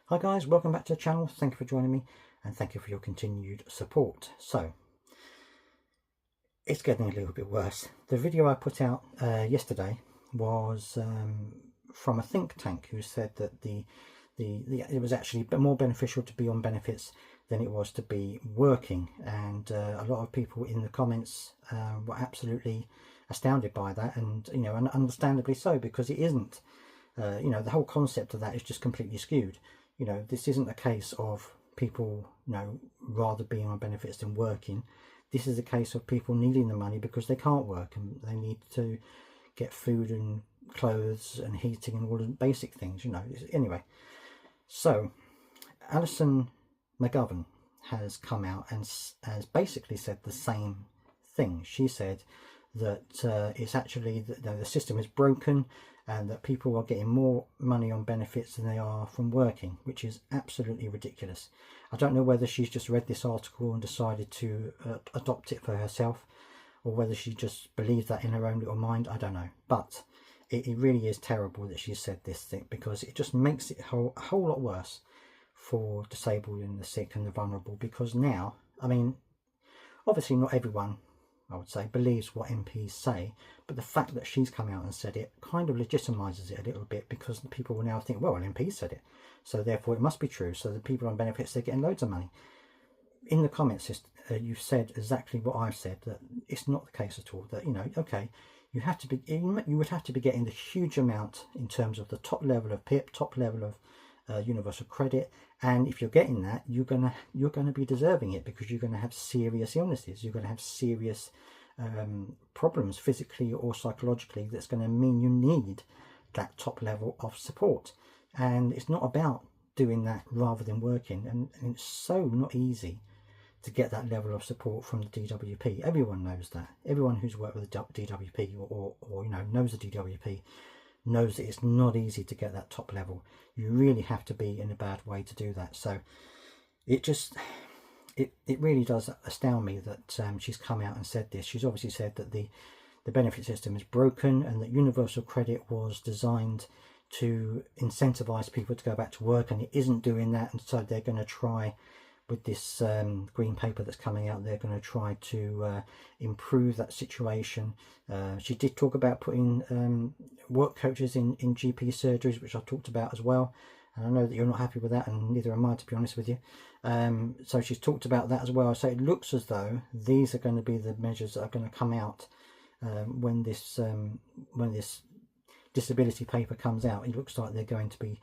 Hi guys, welcome back to the channel. Thank you for joining me and thank you for your continued support. So it's getting a little bit worse. The video I put out yesterday was from a think tank who said that it was actually more beneficial to be on benefits than it was to be working, and a lot of people in the comments were absolutely astounded by that, and and understandably so, because it isn't. The whole concept of that is just completely skewed. This isn't a case of people, rather being on benefits than working. This is a case of people needing the money because they can't work and they need to get food and clothes and heating and all the basic things, Anyway, so Alison McGovern has come out and has basically said the same thing. She said that it's actually that the system is broken and that people are getting more money on benefits than they are from working, which is absolutely ridiculous. I don't know whether she's just read this article and decided to adopt it for herself, or whether she just believes that in her own little mind. I don't know, but it really is terrible that she said this thing, because it just makes it a whole lot worse for disabled and the sick and the vulnerable. Because now, I mean, obviously not everyone, I would say, believes what MPs say, but the fact that she's come out and said it kind of legitimizes it a little bit, because the people will now think, well, an MP said it, so therefore it must be true. So the people on benefits, they're getting loads of money. In the comments, you've said exactly what I've said, that it's not the case at all. That okay, you would have to be getting the huge amount in terms of the top level of PIP, top level of universal credit, and if you're getting that, you're gonna be deserving it, because you're going to have serious illnesses, you're going to have serious problems physically or psychologically, that's going to mean you need that top level of support. And it's not about doing that rather than working, and it's so not easy to get that level of support from the DWP. Everyone knows that. Everyone who's worked with the DWP or knows the DWP knows that it's not easy to get that top level. You really have to be in a bad way to do that. So it really does astound me that she's come out and said this. She's obviously said that the benefit system is broken, and that universal credit was designed to incentivize people to go back to work, and it isn't doing that. And so they're going to try, with this green paper that's coming out, they're going to try to improve that situation. She did talk about putting work coaches in GP surgeries, which I talked about as well, and I know that you're not happy with that, and neither am I, to be honest with you. So she's talked about that as well. So it looks as though these are going to be the measures that are going to come out when this disability paper comes out. It looks like they're going to be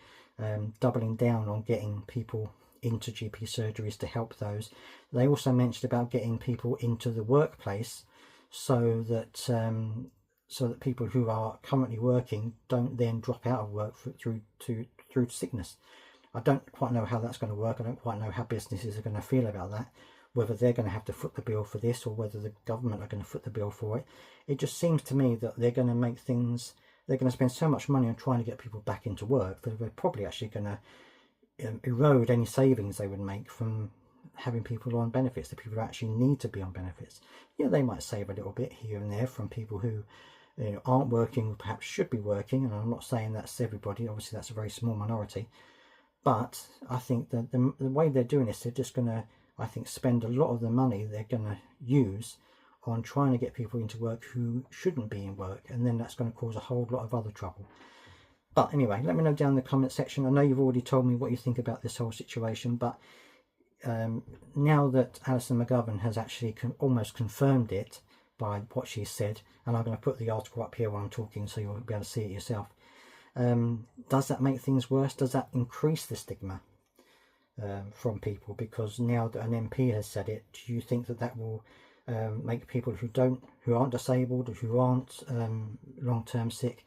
doubling down on getting people into GP surgeries to help those. They also mentioned about getting people into the workplace, so that people who are currently working don't then drop out of work through sickness. I don't quite know how that's going to work. I don't quite know how businesses are going to feel about that, whether they're going to have to foot the bill for this, or whether the government are going to foot the bill for it. It just seems to me that they're going to make things, they're going to spend so much money on trying to get people back into work that they're probably actually going to erode any savings they would make from having people on benefits, the people who actually need to be on benefits. They might save a little bit here and there from people who aren't working, perhaps should be working, and I'm not saying that's everybody, obviously that's a very small minority, but I think that the way they're doing this, they're just going to, I think, spend a lot of the money they're going to use on trying to get people into work who shouldn't be in work, and then that's going to cause a whole lot of other trouble. But anyway, let me know down in the comment section. I know you've already told me what you think about this whole situation, but now that Alison McGovern has actually almost confirmed it by what she said, and I'm going to put the article up here while I'm talking so you'll be able to see it yourself, does that make things worse? Does that increase the stigma from people? Because now that an MP has said it, do you think that that will make people who aren't disabled, who aren't long-term sick,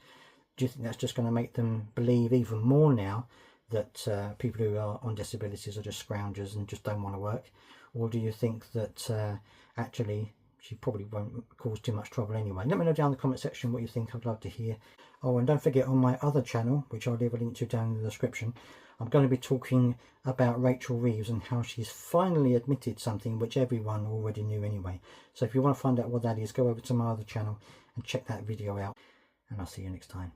do you think that's just going to make them believe even more now that people who are on disabilities are just scroungers and just don't want to work? Or do you think that actually she probably won't cause too much trouble anyway? Let me know down in the comment section what you think. I'd love to hear. Oh, and don't forget, on my other channel, which I'll leave a link to down in the description, I'm going to be talking about Rachel Reeves and how she's finally admitted something which everyone already knew anyway. So if you want to find out what that is, go over to my other channel and check that video out, and I'll see you next time.